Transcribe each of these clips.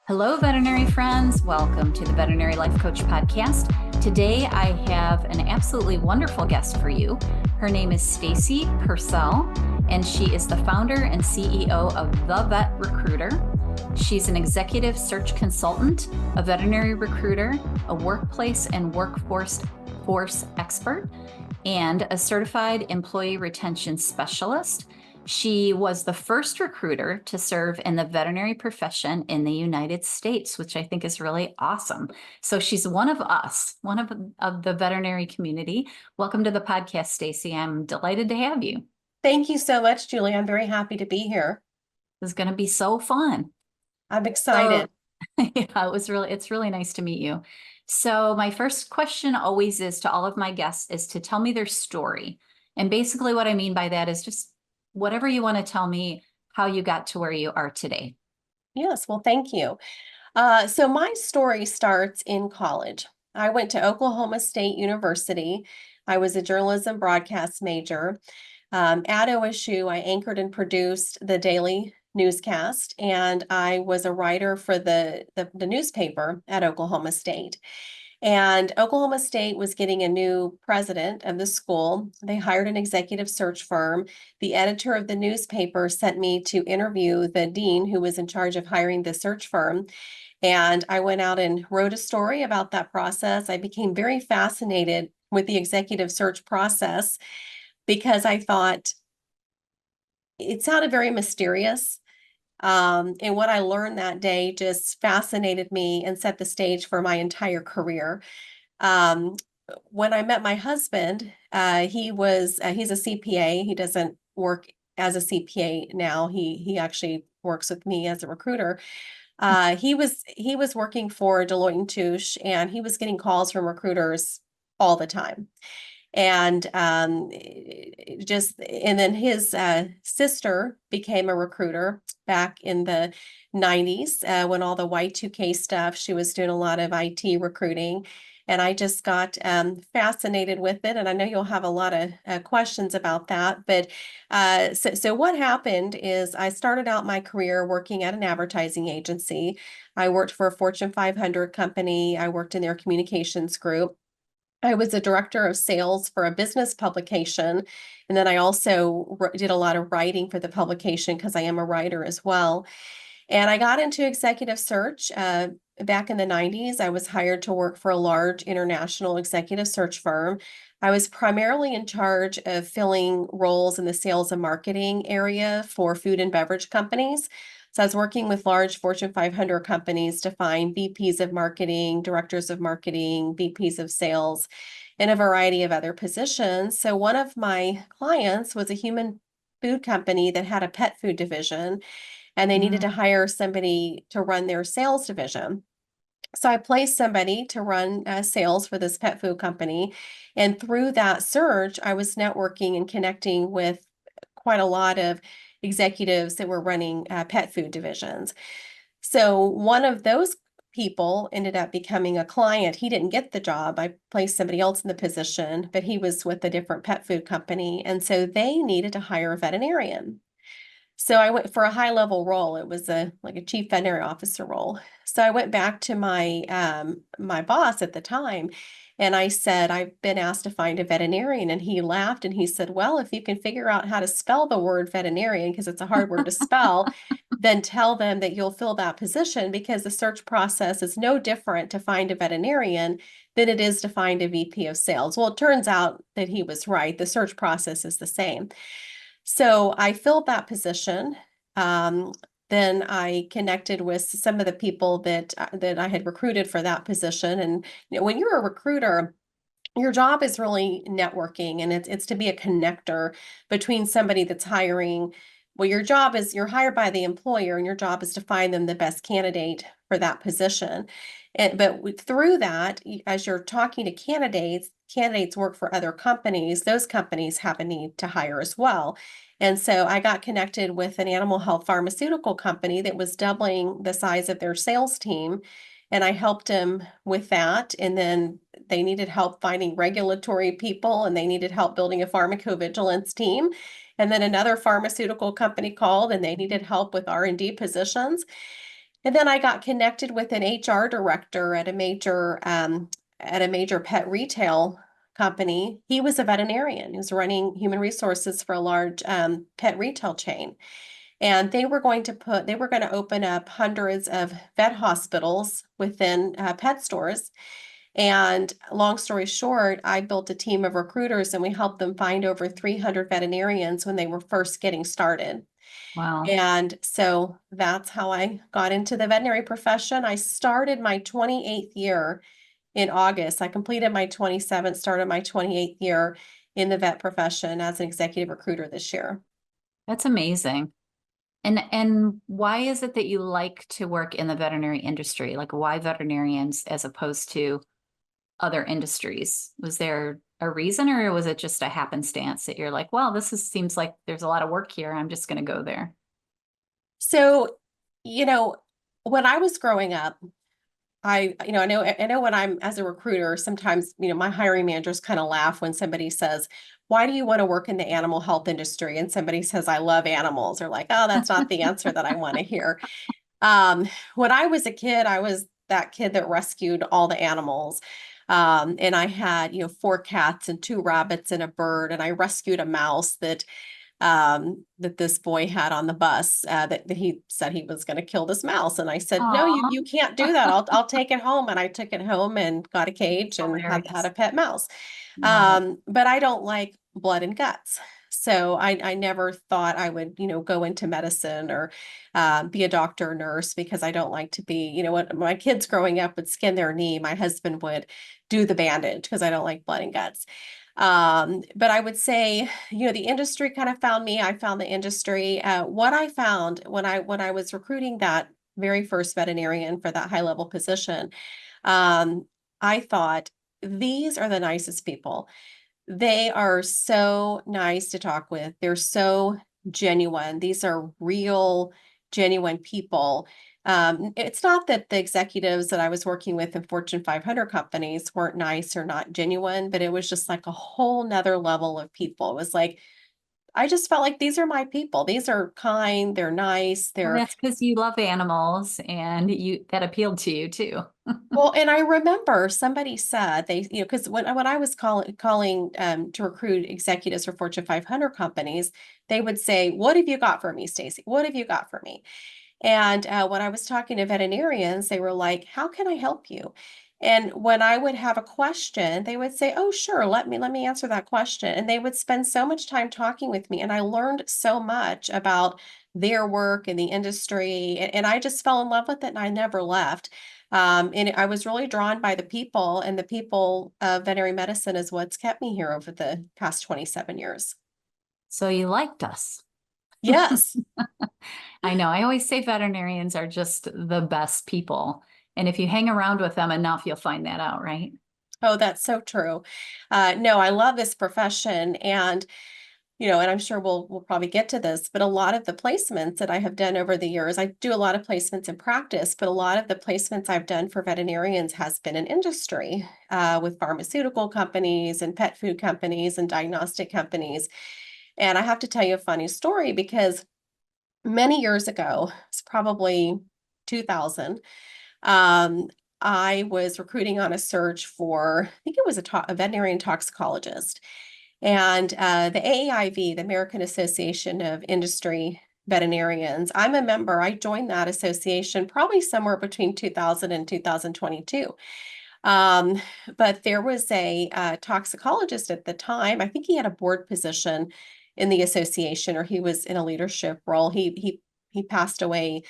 Hello, veterinary friends. Welcome to the Veterinary Life Coach Podcast. Today, I have an absolutely wonderful guest for you. Her name is Stacy Pursell, and she is the founder and CEO of The Vet Recruiter. She's an executive search consultant, a veterinary recruiter, a workplace and workforce expert, and a certified employee retention specialist. She was the first recruiter to serve in the veterinary profession in the United States, which I think is really awesome. So she's one of us, one of the veterinary community. Welcome to the podcast, Stacy. I'm delighted to have you. Thank you so much, Julie. I'm very happy to be here. This is going to be so fun. I'm excited. Yeah, it's really nice to meet you. So my first question always is to all of my guests is to tell me their story. And basically what I mean by that is just whatever you want to tell me, how you got to where you are today. Yes, well, thank you. So my story starts in college. I went to Oklahoma State University. I was a journalism broadcast major. At OSU, I anchored and produced the daily newscast, and I was a writer for the newspaper at Oklahoma State. And Oklahoma State was getting a new president of the school. They hired an executive search firm. The editor of the newspaper sent me to interview the dean who was in charge of hiring the search firm. And I went out and wrote a story about that process. I became very fascinated with the executive search process because I thought it sounded very mysterious. And what I learned that day just fascinated me and set the stage for my entire career. Um, when I met my husband, he's a CPA. He doesn't work as a CPA now. He actually works with me as a recruiter. He was working for Deloitte and Touche, and he was getting calls from recruiters all the time. And then his sister became a recruiter back in the 90s when all the Y2K stuff, she was doing a lot of IT recruiting. And I just got fascinated with it. And I know you'll have a lot of questions about that. But so what happened is I started out my career working at an advertising agency. I worked for a Fortune 500 company. I worked in their communications group. I was a director of sales for a business publication. And then I also did a lot of writing for the publication because I am a writer as well. And I got into executive search back in the 90s. I was hired to work for a large international executive search firm. I was primarily in charge of filling roles in the sales and marketing area for food and beverage companies. So I was working with large Fortune 500 companies to find VPs of marketing, directors of marketing, VPs of sales, and a variety of other positions. So one of my clients was a human food company that had a pet food division, and they needed to hire somebody to run their sales division. So I placed somebody to run sales for this pet food company. And through that search, I was networking and connecting with quite a lot of executives that were running pet food divisions. So one of those people ended up becoming a client. He didn't get the job. I placed somebody else in the position, but he was with a different pet food company. And so they needed to hire a veterinarian. So I went for a high level role. It was like a chief veterinary officer role. So I went back to my boss at the time, and I said, I've been asked to find a veterinarian. And he laughed and he said, well, if you can figure out how to spell the word veterinarian, because it's a hard word to spell, then tell them that you'll fill that position, because the search process is no different to find a veterinarian than it is to find a VP of sales. Well, it turns out that he was right. The search process is the same. So I filled that position. Then I connected with some of the people that I had recruited for that position. And when you're a recruiter, your job is really networking, and it's to be a connector between somebody that's hiring. Well, your job is you're hired by the employer, and your job is to find them the best candidate for that position. But through that, as you're talking to candidates work for other companies. Those companies have a need to hire as well. And so I got connected with an animal health pharmaceutical company that was doubling the size of their sales team. And I helped them with that. And then they needed help finding regulatory people, and they needed help building a pharmacovigilance team. And then another pharmaceutical company called, and they needed help with R&D positions. And then I got connected with an HR director at a major pet retail company. He was a veterinarian. He was running human resources for a large pet retail chain. And they were going to open up hundreds of vet hospitals within pet stores. And long story short, I built a team of recruiters and we helped them find over 300 veterinarians when they were first getting started. Wow. And so that's how I got into the veterinary profession. I started my 28th year in August. I completed my 27th, started my 28th year in the vet profession as an executive recruiter this year. That's amazing. And why is it that you like to work in the veterinary industry? Like why veterinarians as opposed to other industries? Was there a reason or was it just a happenstance that you're like, well, seems like there's a lot of work here. I'm just going to go there. So, you know, when I was growing up, I know when I'm as a recruiter, sometimes, my hiring managers kind of laugh when somebody says, why do you want to work in the animal health industry? And somebody says, I love animals. Or like, oh, that's not the answer that I want to hear. When I was a kid, I was that kid that rescued all the animals. And I had, 4 cats and 2 rabbits and a bird, and I rescued a mouse that this boy had on the bus that he said he was going to kill this mouse. And I said, no, Aw, you can't do that. I'll take it home. And I took it home and got a cage and had hilarious. a pet mouse. Love it. But I don't like blood and guts. So I never thought I would, go into medicine or be a doctor or nurse because I don't like to be, when my kids growing up would skin their knee, my husband would do the bandage because I don't like blood and guts. But I would say, the industry kind of found me. I found the industry. What I found when I was recruiting that very first veterinarian for that high level position, um, I thought these are the nicest people. They are so nice to talk with. They're so genuine. These are real, genuine people. It's not that the executives that I was working with in Fortune 500 companies weren't nice or not genuine, but it was just like a whole nother level of people. It was like, I just felt like these are my people. These are kind, they're nice, Well, they're that's because you love animals and that appealed to you too. well, and I remember somebody said because when I was calling to recruit executives for Fortune 500 companies, they would say, "What have you got for me, Stacy? What have you got for me?" And when I was talking to veterinarians, they were like, "How can I help you?" And when I would have a question, they would say, "Oh, sure, let me answer that question." And they would spend so much time talking with me, and I learned so much about their work and the industry, and I just fell in love with it, and I never left. And I was really drawn by the people, and the people of veterinary medicine is what's kept me here over the past 27 years. So you liked us. Yes. I know. I always say veterinarians are just the best people. And if you hang around with them enough, you'll find that out, right? Oh, that's so true. No, I love this profession, and and I'm sure we'll probably get to this, but a lot of the placements that I have done over the years, I do a lot of placements in practice, but a lot of the placements I've done for veterinarians has been in industry, with pharmaceutical companies and pet food companies and diagnostic companies. And I have to tell you a funny story because many years ago, it's probably 2000, um, I was recruiting on a search for, I think it was a veterinarian toxicologist. And the AAIV, the American Association of Industry Veterinarians, I'm a member. I joined that association probably somewhere between 2000 and 2022. Um, but there was a toxicologist at the time. I think he had a board position in the association, or he was in a leadership role. He passed away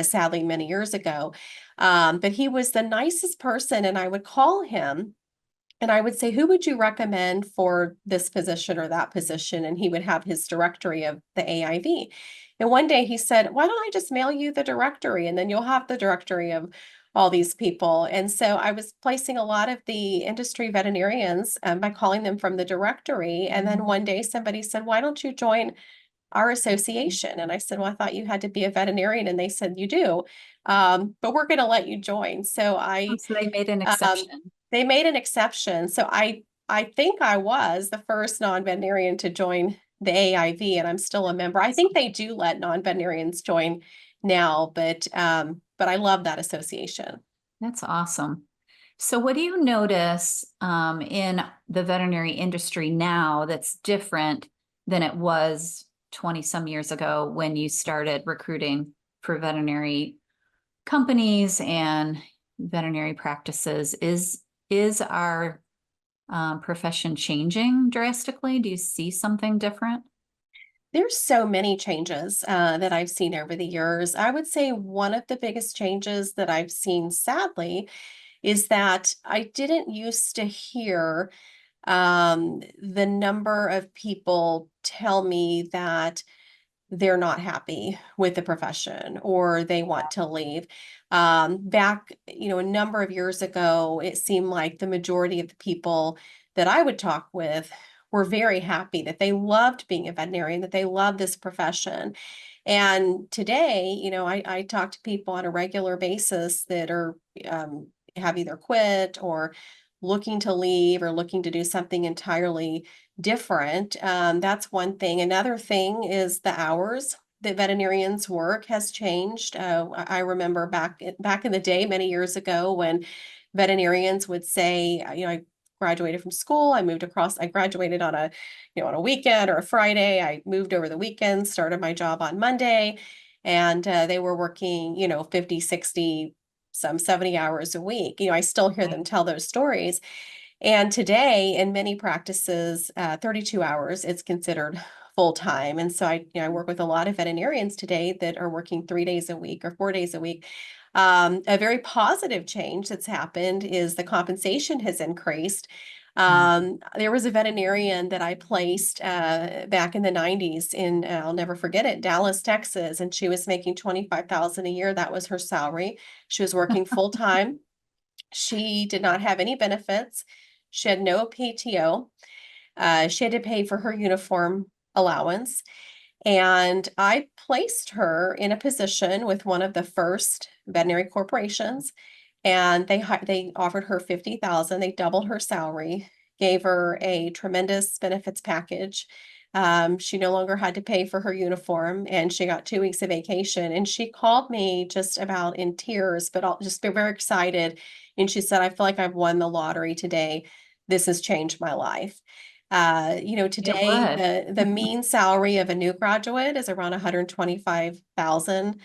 sadly many years ago. But he was the nicest person, and I would call him and I would say, who would you recommend for this position or that position? And he would have his directory of the AIV. And one day he said, why don't I just mail you the directory and then you'll have the directory of all these people. And so I was placing a lot of the industry veterinarians by calling them from the directory. And then one day somebody said, why don't you join our association? And I said, well, I thought you had to be a veterinarian. And they said, you do, but we're going to let you join. So Oh, so they made an um, exception. they made an exception. So I think I was the first non-veterinarian to join the AIV, and I'm still a member. I think they do let non-veterinarians join now, but I love that association. That's awesome. So what do you notice in the veterinary industry now that's different than it was 20 some years ago when you started recruiting for veterinary companies and veterinary practices? Is our profession changing drastically? Do you see something different? There's so many changes that I've seen over the years. I would say one of the biggest changes that I've seen, sadly, is that I didn't used to hear the number of people tell me that they're not happy with the profession or they want to leave. Back, a number of years ago, it seemed like the majority of the people that I would talk with were very happy that they loved being a veterinarian, that they love this profession. And today, I talk to people on a regular basis that are have either quit or looking to leave or looking to do something entirely different. That's one thing. Another thing is the hours that veterinarians work has changed. I remember back in the day, many years ago, when veterinarians would say, I graduated from school. I graduated on a weekend or a Friday. I moved over the weekend, started my job on Monday, and they were working, 50, 60, some 70 hours a week. I still hear them tell those stories. And today, in many practices, 32 hours is considered full time. And so I work with a lot of veterinarians today that are working 3 days a week or 4 days a week. A very positive change that's happened is the compensation has increased. There was a veterinarian that I placed back in the 90s in, I'll never forget it, Dallas, Texas, and she was making 25,000 a year. That was her salary. She was working full time. She did not have any benefits. She had no PTO. She had to pay for her uniform allowance. And I placed her in a position with one of the first veterinary corporations, and they offered her 50,000. They doubled her salary, gave her a tremendous benefits package. She no longer had to pay for her uniform, and she got 2 weeks of vacation. And she called me just about in tears, but I'll just be very excited. And she said, "I feel like I've won the lottery today. This has changed my life." It Today would. the mean salary of a new graduate is around 125,000.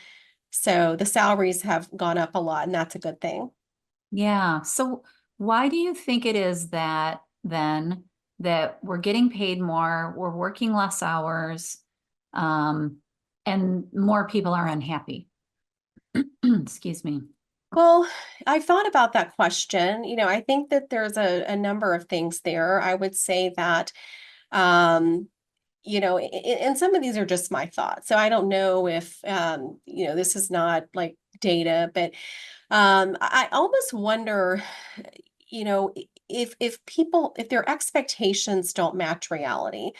So the salaries have gone up a lot, and that's a good thing. Yeah. So why do you think it is that then that we're getting paid more, we're working less hours, um, and more people are unhappy? Excuse me. Well, I thought about that question. I think that there's a number of things there. I would say that, um, and some of these are just my thoughts. So I don't know if, this is not like data, but I almost wonder, if their expectations don't match reality.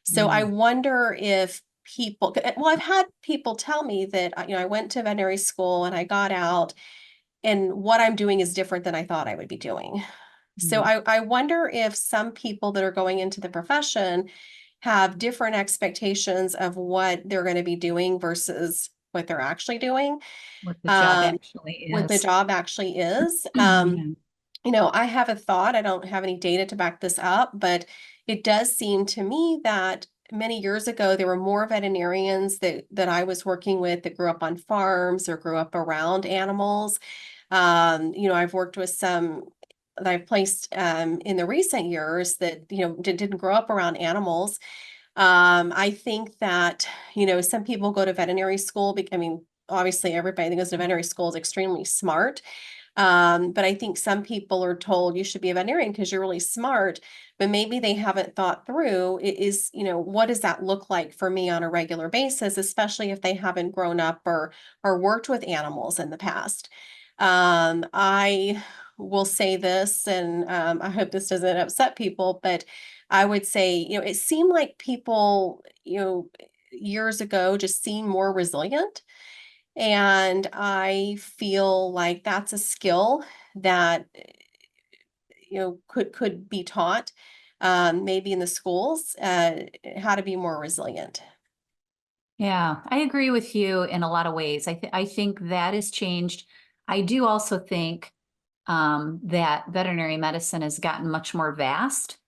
So I Mm, wonder if well, I've had people tell me that, I went to veterinary school and I got out and what I'm doing is different than I thought I would be doing. So mm. I wonder if some people that are going into the profession have different expectations of what they're going to be doing versus what they're actually doing, What the job um, actually what the is. job actually is. Yeah. I have a thought. I don't have any data to back this up, but it does seem to me that many years ago there were more veterinarians that I was working with that grew up on farms or grew up around animals. I've worked with some that I've placed in the recent years that didn't grow up around animals. I think that some people go to veterinary school. Obviously, everybody that goes to veterinary school is extremely smart. But I think some people are told you should be a veterinarian because you're really smart, but maybe they haven't thought through what does that look like for me on a regular basis, especially if they haven't grown up or worked with animals in the past. I will say this, and I hope this doesn't upset people, but I would say, it seemed like people, years ago just seemed more resilient. And I feel like that's a skill that, could be taught, maybe in the schools, how to be more resilient. Yeah, I agree with you in a lot of ways. I think that has changed. I do also think that veterinary medicine has gotten much more vast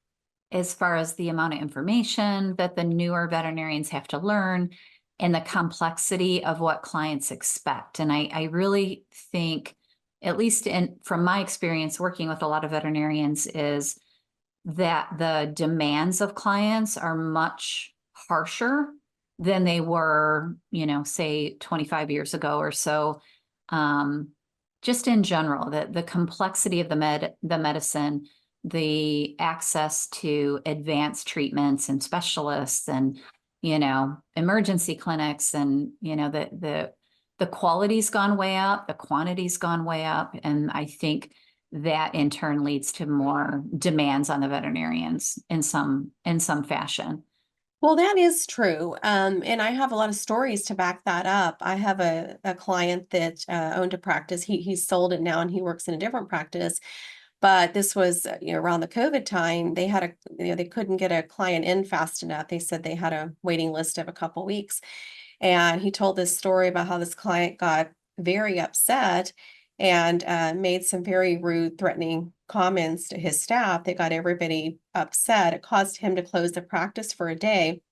as far as the amount of information that the newer veterinarians have to learn and the complexity of what clients expect. And I really think, at least from my experience working with a lot of veterinarians, is that the demands of clients are much harsher than they were, say 25 years ago or so. Um, just in general, the complexity of the medicine, the access to advanced treatments and specialists and, emergency clinics and, the quality's gone way up, the quantity's gone way up. And I think that in turn leads to more demands on the veterinarians in some fashion. Well, that is true. And I have a lot of stories to back that up. I have a client that owned a practice. He's sold it now and he works in a different practice. But this was, around the COVID time. They had they couldn't get a client in fast enough. They said they had a waiting list of a couple weeks. And he told this story about how this client got very upset and made some very rude, threatening comments to his staff that got everybody upset. It caused him to close the practice for a day.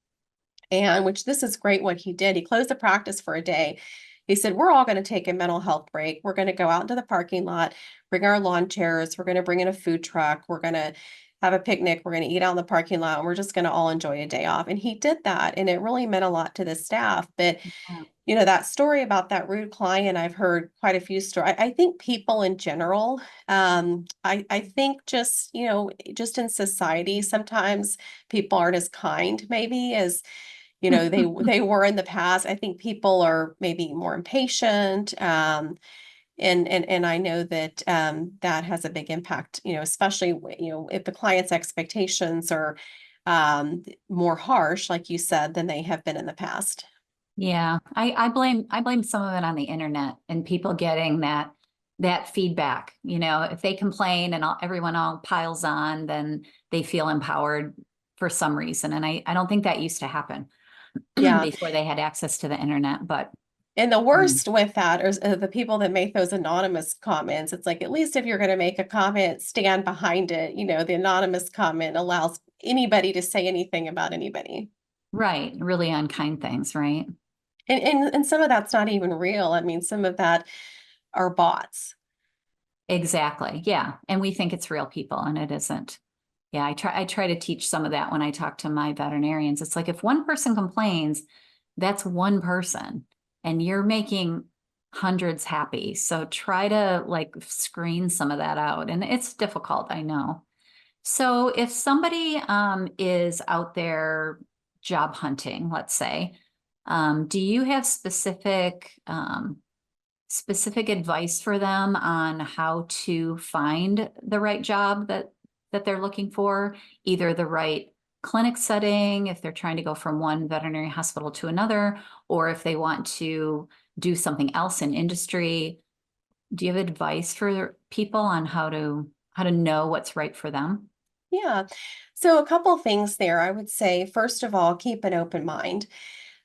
And which this is great what he did. He closed the practice for a day. He said, we're all going to take a mental health break. We're going to go out into the parking lot, bring our lawn chairs. We're going to bring in a food truck. We're going to have a picnic. We're going to eat out in the parking lot. And we're just going to all enjoy a day off. And he did that. And it really meant a lot to the staff. But that story about that rude client, I've heard quite a few stories. I think people in general, I think just, just in society, sometimes people aren't as kind maybe as, they were in the past. I think people are maybe more impatient. And I know that that has a big impact, especially, if the client's expectations are more harsh, like you said, than they have been in the past. Yeah, I blame some of it on the internet and people getting that feedback. If they complain and everyone all piles on, then they feel empowered for some reason. And I don't think that used to happen Yeah. before they had access to the internet. But And the mm, worst with that is the people that make those anonymous comments. It's like, at least if you're going to make a comment, stand behind it. The anonymous comment allows anybody to say anything about anybody. right, really unkind things, right? And some of that's not even real. I mean, some of that are bots. Exactly. Yeah. And we think it's real people and it isn't. Yeah, I try to teach some of that when I talk to my veterinarians. It's like if one person complains, that's one person and you're making hundreds happy. So try to like screen some of that out. And it's difficult, I know. So if somebody is out there job hunting, let's say, do you have specific advice for them on how to find the right job that they're looking for, either the right clinic setting, if they're trying to go from one veterinary hospital to another, or if they want to do something else in industry? Do you have advice for people on how to know what's right for them? Yeah. So a couple things there. I would say, first of all, keep an open mind.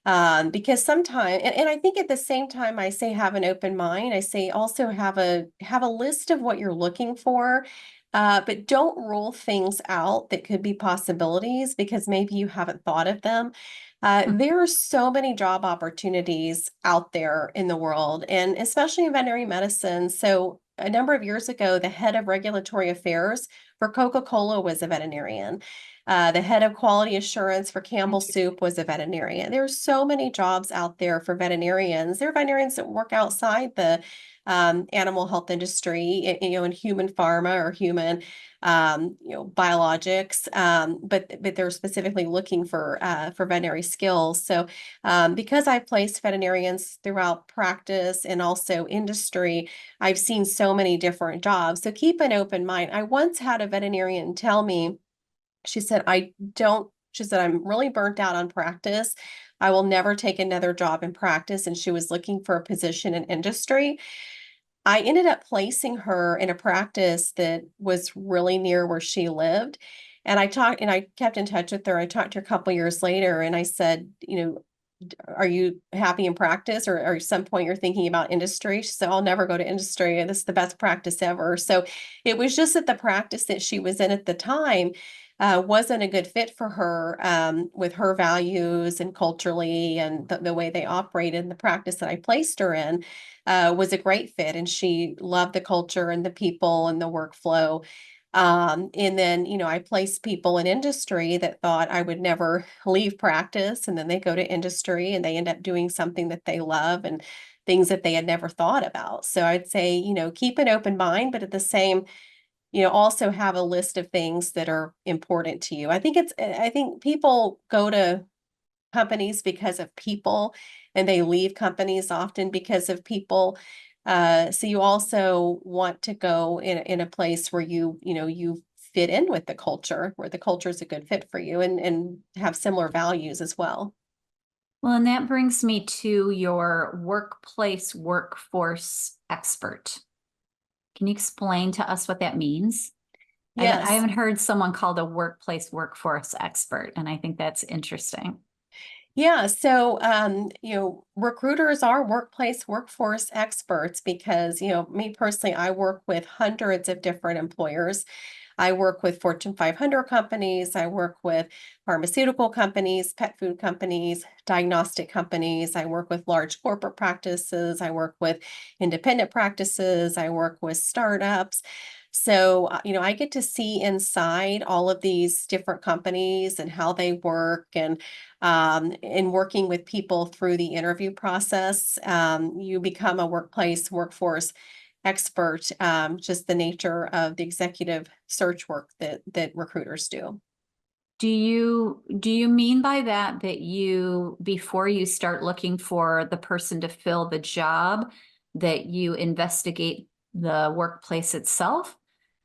Because sometimes, and I think at the same time I say have an open mind, I say also have a list of what you're looking for, but don't rule things out that could be possibilities because maybe you haven't thought of them. There are so many job opportunities out there in the world, and especially in veterinary medicine. So a number of years ago, the head of regulatory affairs for Coca-Cola was a veterinarian. The head of quality assurance for Campbell Soup was a veterinarian. There are so many jobs out there for veterinarians. There are veterinarians that work outside the animal health industry, in human pharma or human, biologics. But they're specifically looking for veterinary skills. So because I've placed veterinarians throughout practice and also industry, I've seen so many different jobs. So keep an open mind. I once had a veterinarian tell me, she said, she said, I'm really burnt out on practice. I will never take another job in practice. And she was looking for a position in industry. I ended up placing her in a practice that was really near where she lived. And I kept in touch with her. I talked to her a couple years later and I said, are you happy in practice, or at some point you're thinking about industry? She said, I'll never go to industry. This is the best practice ever. So it was just that the practice that she was in at the time wasn't a good fit for her with her values and culturally and the way they operated. And the practice that I placed her in was a great fit. And she loved the culture and the people and the workflow. And then, I placed people in industry that thought I would never leave practice. And then they go to industry and they end up doing something that they love and things that they had never thought about. So I'd say, keep an open mind, but at the same, also have a list of things that are important to you. I think people go to companies because of people, and they leave companies often because of people. So you also want to go in a place where you fit in with the culture, where the culture is a good fit for you, and have similar values as well. Well, and that brings me to your workplace workforce expert. Can you explain to us what that means? I Yes. haven't heard someone called a workplace workforce expert, and I think that's interesting. Yeah, so recruiters are workplace workforce experts because, me personally, I work with hundreds of different employers. I work with Fortune 500 companies. I work with pharmaceutical companies, pet food companies, diagnostic companies. I work with large corporate practices. I work with independent practices. I work with startups. So, I get to see inside all of these different companies and how they work, and in working with people through the interview process, you become a workplace workforce expert, just the nature of the executive search work that recruiters do. Do you mean by that you, before you start looking for the person to fill the job, that you investigate the workplace itself,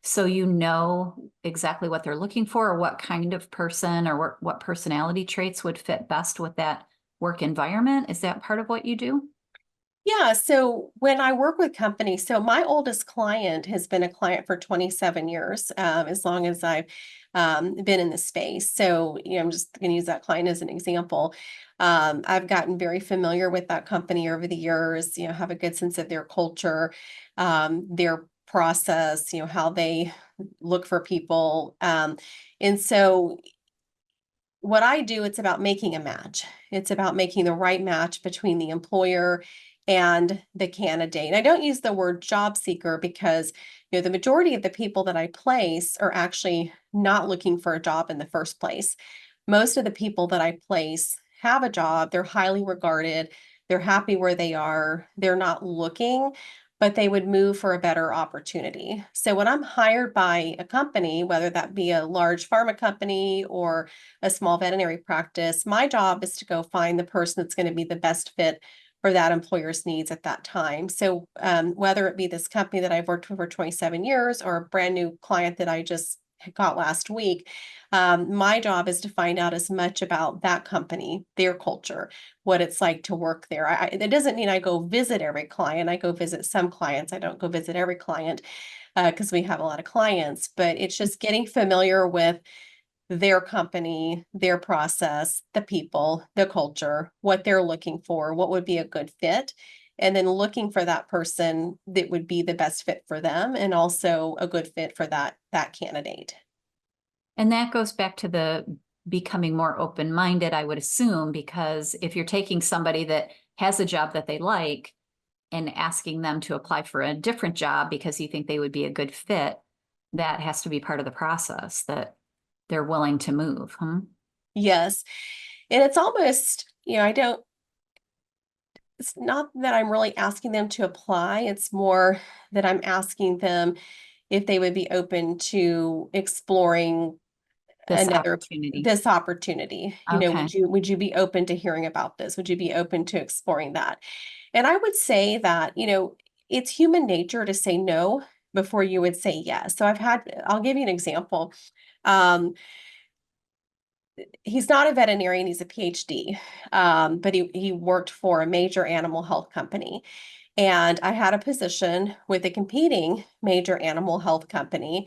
so you know exactly what they're looking for, or what kind of person, or what personality traits would fit best with that work environment? Is that part of what you do? Yeah, so when I work with companies, so my oldest client has been a client for 27 years, as long as I've been in the space. So, I'm just going to use that client as an example. I've gotten very familiar with that company over the years, have a good sense of their culture, their process, how they look for people. And so what I do, it's about making a match. It's about making the right match between the employer and the candidate. I don't use the word job seeker because, the majority of the people that I place are actually not looking for a job in the first place. Most of the people that I place have a job, they're highly regarded, they're happy where they are, they're not looking, but they would move for a better opportunity. So when I'm hired by a company, whether that be a large pharma company or a small veterinary practice, my job is to go find the person that's going to be the best fit for that employer's needs at that time. So whether it be this company that I've worked with for 27 years or a brand new client that I just got last week, my job is to find out as much about that company, their culture, what it's like to work there. It doesn't mean I go visit every client. I go visit some clients. I don't go visit every client because we have a lot of clients, but it's just getting familiar with their company, their process, the people, the culture, what they're looking for, what would be a good fit, and then looking for that person that would be the best fit for them and also a good fit for that candidate. And that goes back to the becoming more open-minded, I would assume, because if you're taking somebody that has a job that they like and asking them to apply for a different job because you think they would be a good fit, that has to be part of the process, that they're willing to move. Yes. And it's almost, it's not that I'm really asking them to apply. It's more that I'm asking them if they would be open to exploring This opportunity. this opportunity. Okay. Would you be open to hearing about this? Would you be open to exploring that? And I would say that, it's human nature to say no before you would say yes. So I'll give you an example. Um, he's not a veterinarian, he's a PhD, but he worked for a major animal health company. And I had a position with a competing major animal health company.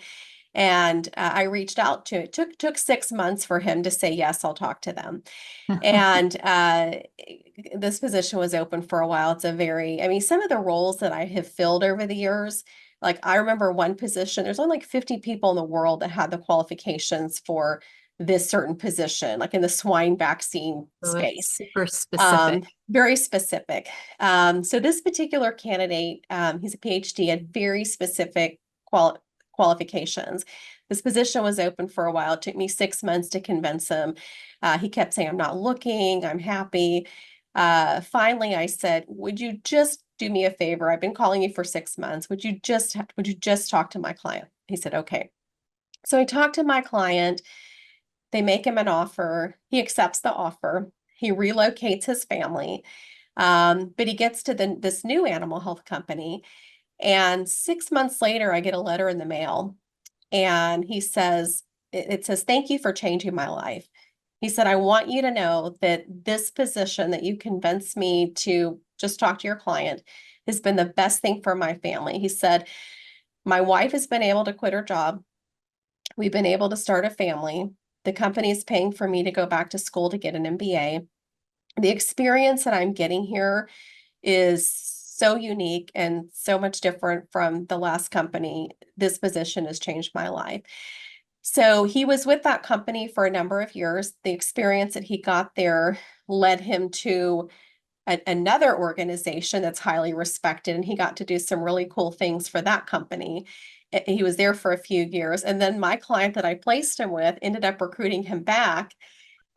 And I reached out to it. Took 6 months for him to say, yes, I'll talk to them. And this position was open for a while. I mean, some of the roles that I have filled over the years, like I remember one position, there's only like 50 people in the world that had the qualifications for this certain position, like in the swine vaccine So it's space. super specific. Very specific. So this particular candidate, he's a PhD, had very specific qualifications. This position was open for a while. It took me 6 months to convince him. He kept saying, I'm not looking, I'm happy. Finally, I said, would you just do me a favor? I've been calling you for 6 months. Would you just talk to my client? He said, okay. So I talked to my client. They make him an offer. He accepts the offer. He relocates his family. But he gets to this new animal health company. And 6 months later, I get a letter in the mail. And he says, it says, thank you for changing my life. He said, I want you to know that this position that you convinced me to just talk to your client has been the best thing for my family. He said, my wife has been able to quit her job. We've been able to start a family. The company is paying for me to go back to school to get an MBA. The experience that I'm getting here is so unique and so much different from the last company. This position has changed my life. So he was with that company for a number of years. The experience that he got there led him to another organization that's highly respected, and he got to do some really cool things for that company. He was there for a few years, and then my client that I placed him with ended up recruiting him back,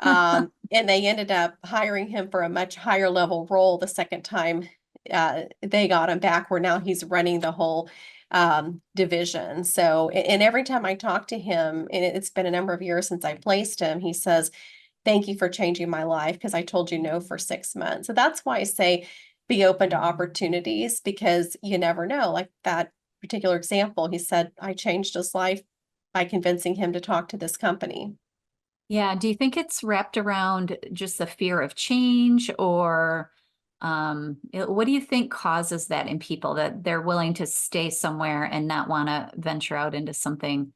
and they ended up hiring him for a much higher level role the second time they got him back, where now he's running the whole division. So, and every time I talk to him, and it's been a number of years since I placed him, he says, thank you for changing my life because I told you no for 6 months. So that's why I say be open to opportunities, because you never know. Like that particular example, he said, I changed his life by convincing him to talk to this company. Yeah. Do you think it's wrapped around just the fear of change, or what do you think causes that in people, that they're willing to stay somewhere and not want to venture out into something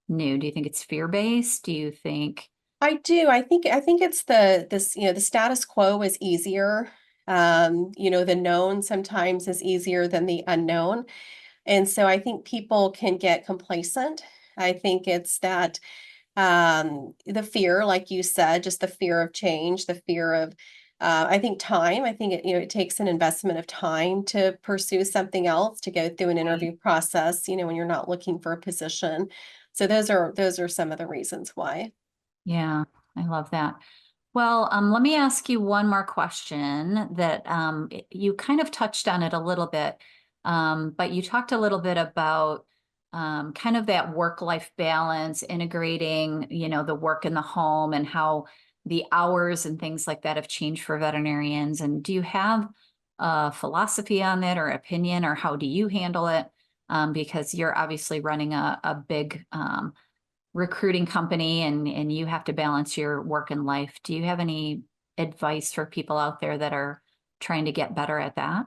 new? Do you think it's fear-based? Do you think? I do. I think it's the status quo is easier. The known sometimes is easier than the unknown. And so I think people can get complacent. I think it's that the fear, like you said, just the fear of change, the fear of I think time. I think it takes an investment of time to pursue something else, to go through an interview process, when you're not looking for a position. So those are some of the reasons why. Yeah, I love that. Well, let me ask you one more question that you kind of touched on it a little bit, but you talked a little bit about kind of that work-life balance, integrating, the work in the home, and how the hours and things like that have changed for veterinarians. And do you have a philosophy on that, or opinion, or how do you handle it? Because you're obviously running a big recruiting company, and you have to balance your work and life. Do you have any advice for people out there that are trying to get better at that?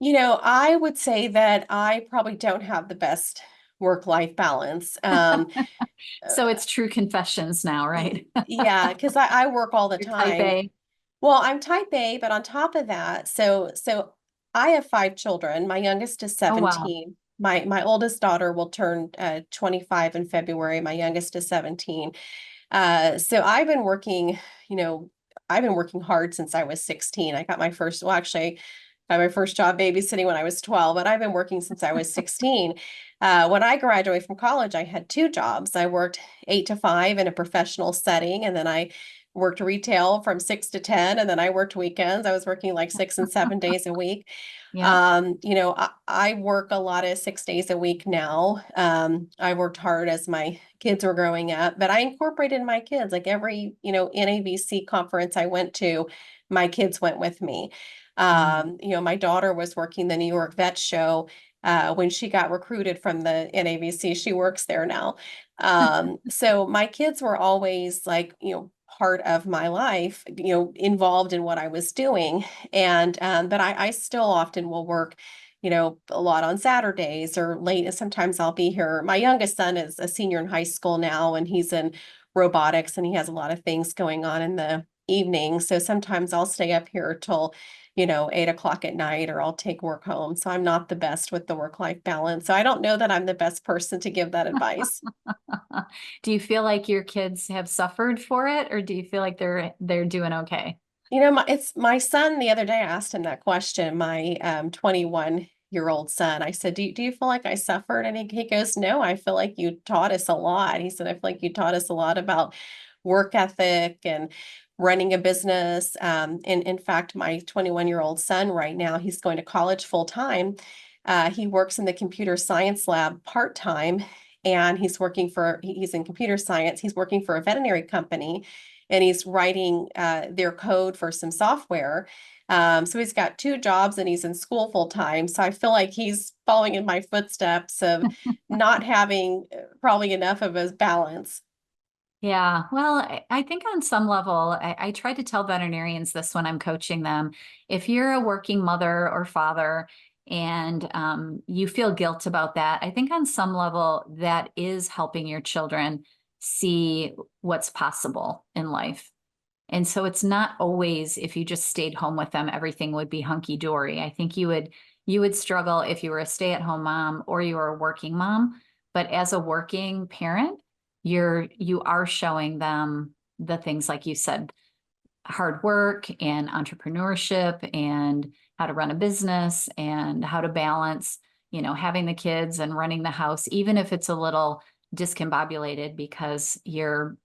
I would say that I probably don't have the best work-life balance. So it's true confessions now, right? Yeah, because I work all the You're type time. A. Well, I'm type A, but on top of that, so I have 5 children. My youngest is Oh, wow. 17. My oldest daughter will turn 25 in February. My youngest is 17. So you know, I've been working hard since I was 16. I got my first, well, actually, got my first job babysitting when I was 12, but I've been working since I was 16. When I graduated from college, I had 2 jobs. I worked 8 to 5 in a professional setting, and then I worked retail from 6 to 10, and then I worked weekends. I was working like 6 and 7 days a week. Yeah. I work a lot of 6 days a week now. I worked hard as my kids were growing up, but I incorporated my kids. Like every, NAVC conference I went to, my kids went with me. Mm. My daughter was working the New York Vet Show. When she got recruited from the NAVC, she works there now. So my kids were always like, part of my life, involved in what I was doing. And but I still often will work a lot on Saturdays or late. Sometimes I'll be here. My youngest son is a senior in high school now, and he's in robotics, and he has a lot of things going on in the evening. So sometimes I'll stay up here till 8 o'clock at night, or I'll take work home. So I'm not the best with the work-life balance. So I don't know that I'm the best person to give that advice. Do you feel like your kids have suffered for it, or do you feel like they're doing okay? It's my son. The other day, I asked him that question, my 21-year-old son. I said, do you feel like I suffered? And he goes, no, I feel like you taught us a lot. He said, I feel like you taught us a lot about work ethic and running a business. And in fact, my 21-year-old son right now, he's going to college full time. He works in the computer science lab part time, and he's in computer science. He's working for a veterinary company, and he's writing their code for some software. So he's got two jobs and he's in school full time. So I feel like he's following in my footsteps of not having probably enough of a balance. Yeah, well, I think on some level, I try to tell veterinarians this when I'm coaching them. If you're a working mother or father and you feel guilt about that, I think on some level that is helping your children see what's possible in life. And so it's not always if you just stayed home with them, everything would be hunky dory. I think you would struggle if you were a stay-at-home mom or you were a working mom. But as a working parent, you are showing them the things like you said, hard work and entrepreneurship and how to run a business and how to balance, having the kids and running the house, even if it's a little discombobulated because you're,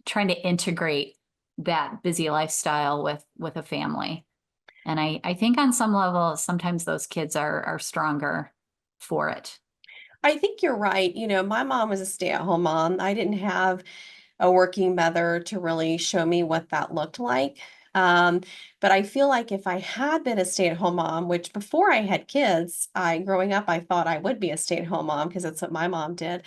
trying to integrate that busy lifestyle with a family. And I think on some level, sometimes those kids are stronger for it. I think you're right. My mom was a stay-at-home mom. I didn't have a working mother to really show me what that looked like. Um, but I feel like if I had been a stay-at-home mom, which before I had kids, growing up, I thought I would be a stay-at-home mom because that's what my mom did.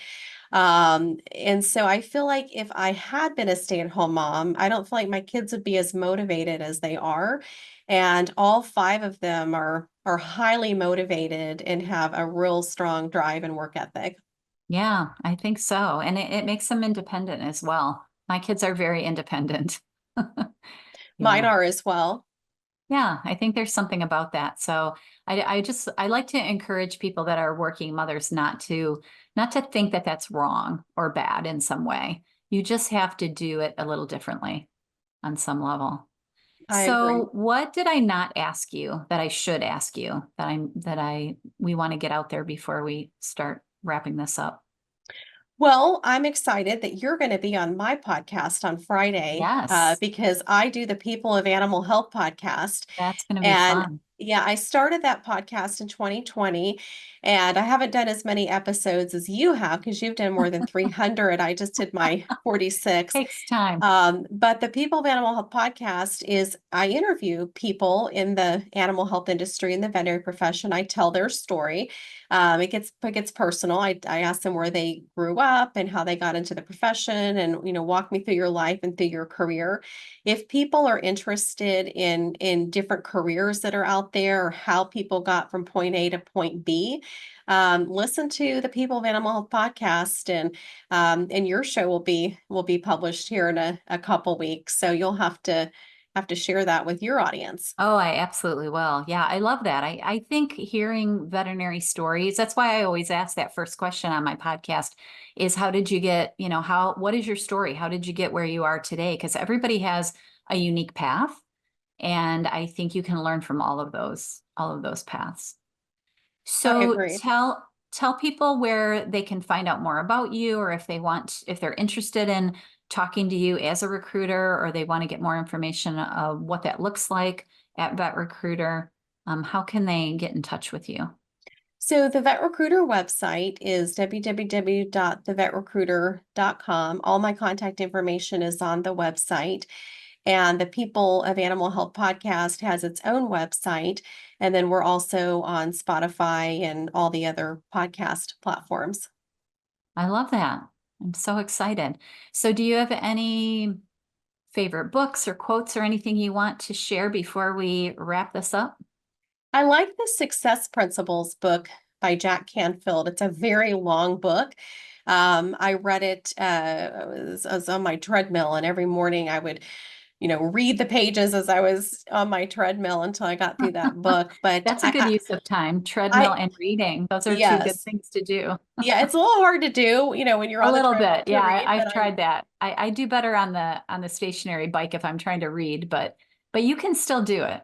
And so I feel like if I had been a stay-at-home mom, I don't feel like my kids would be as motivated as they are. And all five of them are highly motivated and have a real strong drive and work ethic. Yeah, I think so. And it makes them independent as well. My kids are very independent. Mine Yeah. are as well. Yeah, I think there's something about that. So I like to encourage people that are working mothers not to think that that's wrong or bad in some way. You just have to do it a little differently on some level. I agree. So what did I not ask you that I should ask you that we want to get out there before we start wrapping this up? Well, I'm excited that you're going to be on my podcast on Friday Yes, because I do the People of Animal Health podcast. that's going to be And fun. yeah, I started that podcast in 2020, and I haven't done as many episodes as you have because you've done more than 300. I just did my 46. Takes time. But the People of Animal Health podcast is I interview people in the animal health industry in the veterinary profession. I tell their story. It gets personal. I ask them where they grew up and how they got into the profession, and walk me through your life and through your career. If people are interested in different careers that are out there, or how people got from point A to point B, listen to the People of Animal Health podcast, and your show will be published here in a couple weeks. So you'll have to share that with your audience. Oh, I absolutely will. Yeah, I love that. I think hearing veterinary stories, that's why I always ask that first question on my podcast is how did you get, what is your story? How did you get where you are today? Because everybody has a unique path. And I think you can learn from all of those paths. I So agree. tell people where they can find out more about you, or if they're interested in talking to you as a recruiter, or they want to get more information of what that looks like at Vet Recruiter. How can they get in touch with you? So the Vet Recruiter website is www.thevetrecruiter.com. All my contact information is on the website. And the People of Animal Health podcast has its own website. And then we're also on Spotify and all the other podcast platforms. I love that. I'm so excited. So do you have any favorite books or quotes or anything you want to share before we wrap this up? I like the Success Principles book by Jack Canfield. It's a very long book. I read it, I was on my treadmill, and every morning I would, read the pages as I was on my treadmill until I got through that book. But That's a good use of time, treadmill I and reading. Those are two good yes, things to do. yeah, it's a little hard to do, when you're A on the little treadmill bit. to Yeah, read, but I've tried that. I do better on the stationary bike if I'm trying to read, but you can still do it.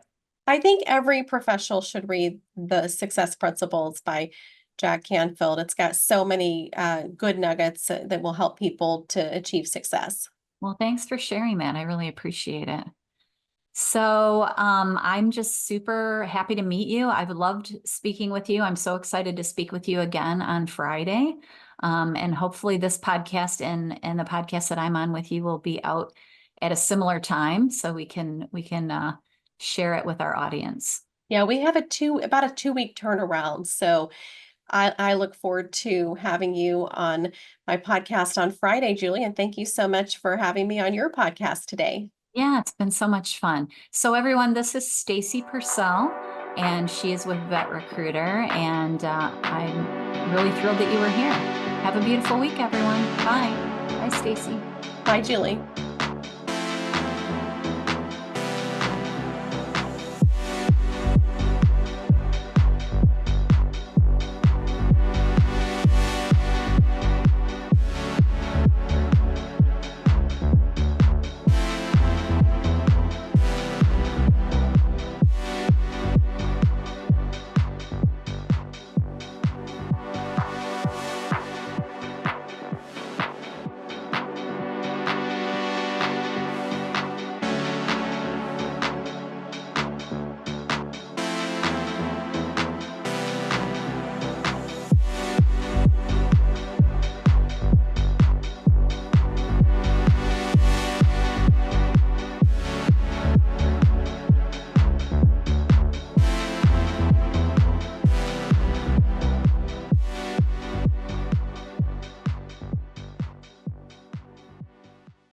I think every professional should read the Success Principles by Jack Canfield. It's got so many good nuggets that will help people to achieve success. Well, thanks for sharing that. I really appreciate it. So I'm just super happy to meet you. I've loved speaking with you. I'm so excited to speak with you again on Friday. And hopefully this podcast and the podcast that I'm on with you will be out at a similar time so we can share it with our audience. Yeah, we have about a 2 week turnaround. So I look forward to having you on my podcast on Friday, Julie. And thank you so much for having me on your podcast today. Yeah, it's been so much fun. So everyone, this is Stacy Pursell, and she is with Vet Recruiter, and I'm really thrilled that you were here. Have a beautiful week, everyone. Bye. Bye, Stacy. Bye, Julie.